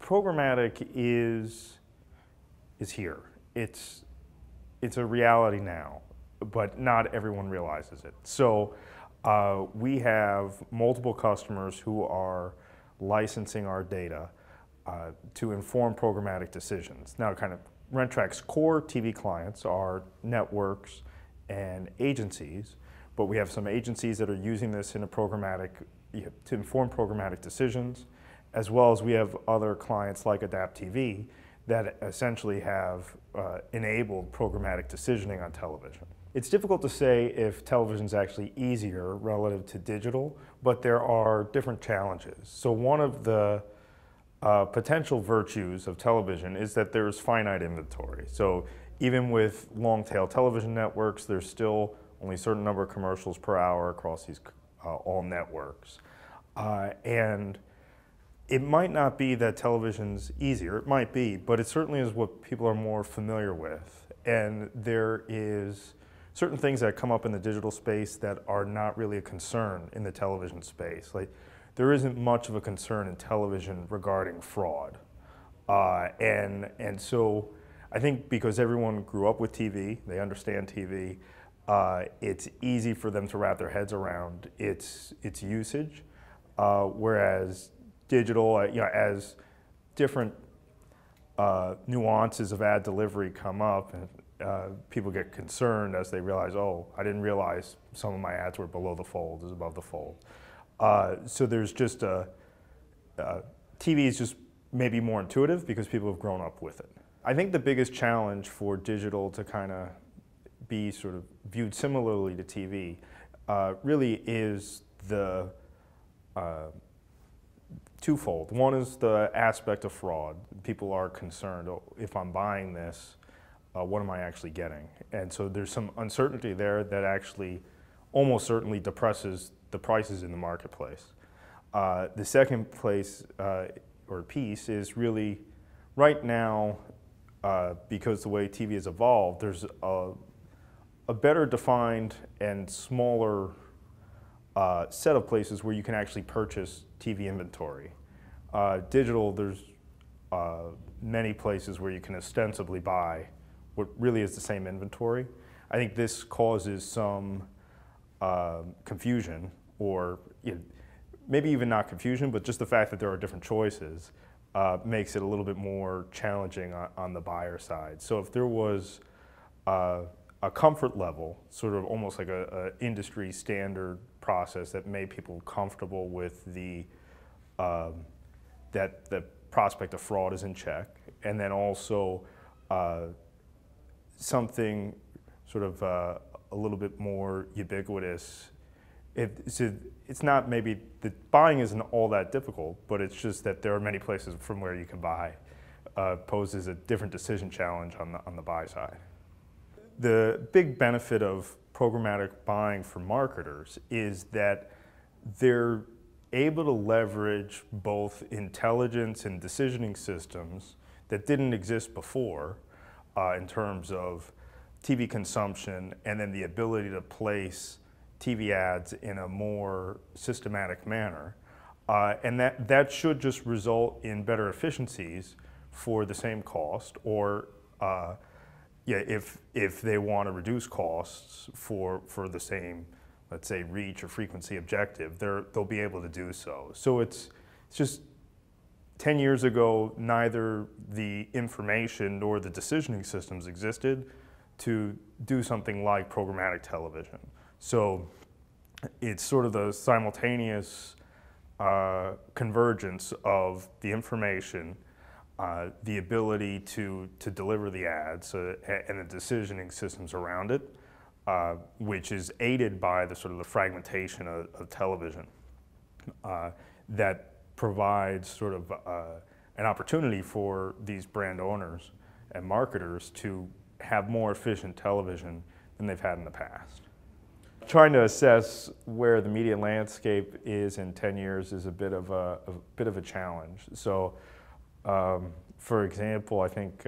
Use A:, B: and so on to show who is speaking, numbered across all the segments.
A: Programmatic is here. It's a reality now, but not everyone realizes it. So we have multiple customers who are licensing our data to inform programmatic decisions. Now, kind of Rentrak's core TV clients are networks and agencies, but we have some agencies that are using this in a programmatic to inform programmatic decisions, as well as we have other clients like Adapt TV that essentially have enabled programmatic decisioning on television. It's difficult to say if television is actually easier relative to digital, but there are different challenges. So one of the potential virtues of television is that there's finite inventory. So even with long-tail television networks, there's still only a certain number of commercials per hour across these all networks. And it might not be that television's easier, it might be, but it certainly is what people are more familiar with. And there is certain things that come up in the digital space that are not really a concern in the television space. Like, there isn't much of a concern in television regarding fraud. And so I think because everyone grew up with TV, they understand TV, it's easy for them to wrap their heads around its usage, whereas digital, as different nuances of ad delivery come up, and people get concerned as they realize, oh, I didn't realize some of my ads were below the fold, is above the fold. So there's just TV is just maybe more intuitive because people have grown up with it. I think the biggest challenge for digital to kind of be sort of viewed similarly to TV really is the twofold. One is the aspect of fraud. People are concerned, oh, if I'm buying this, what am I actually getting? And so there's some uncertainty there that actually almost certainly depresses the prices in the marketplace. The second or piece is really right now, because the way TV has evolved, there's a better defined and smaller set of places where you can actually purchase TV inventory. Digital, there's many places where you can ostensibly buy what really is the same inventory. I think this causes some confusion, or maybe even not confusion, but just the fact that there are different choices makes it a little bit more challenging on the buyer side. So if there was a comfort level, sort of almost like a industry standard process that made people comfortable with that the prospect of fraud is in check, and then also something sort of a little bit more ubiquitous. It's not maybe, the buying isn't all that difficult, but it's just that there are many places from where you can buy, poses a different decision challenge on the buy side. The big benefit of programmatic buying for marketers is that they're able to leverage both intelligence and decisioning systems that didn't exist before in terms of TV consumption, and then the ability to place TV ads in a more systematic manner. And that should just result in better efficiencies for the same cost, or if they want to reduce costs for the same, let's say, reach or frequency objective, they'll be able to do so. So it's just 10 years ago, neither the information nor the decisioning systems existed to do something like programmatic television. So it's sort of the simultaneous convergence of the information, the ability to deliver the ads, and the decisioning systems around it, which is aided by the sort of the fragmentation of television that provides sort of an opportunity for these brand owners and marketers to have more efficient television than they've had in the past. Trying to assess where the media landscape is in 10 years is a bit of a challenge. So, for example, I think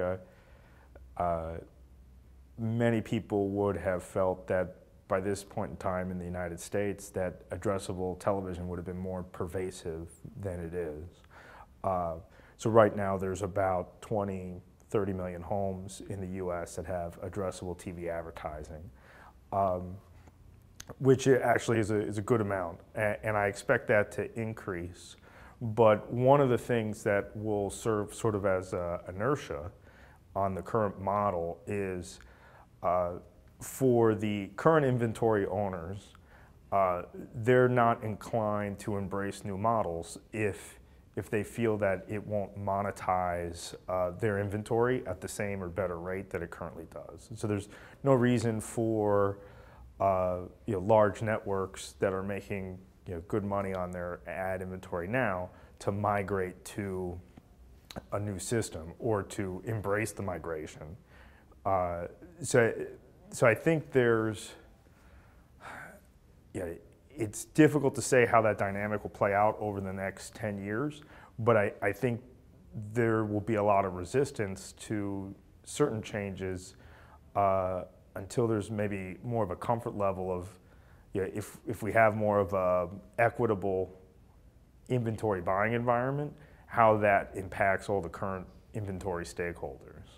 A: many people would have felt that by this point in time in the United States that addressable television would have been more pervasive than it is. So right now there's about 20, 30 million homes in the US that have addressable TV advertising, which actually is a good amount, and I expect that to increase. But one of the things that will serve sort of as inertia on the current model is for the current inventory owners, they're not inclined to embrace new models if they feel that it won't monetize their inventory at the same or better rate that it currently does. So there's no reason for large networks that are making good money on their ad inventory now to migrate to a new system or to embrace the migration. So I think there's, it's difficult to say how that dynamic will play out over the next 10 years, but I think there will be a lot of resistance to certain changes until there's maybe more of a comfort level of, if we have more of a equitable inventory buying environment, how that impacts all the current inventory stakeholders.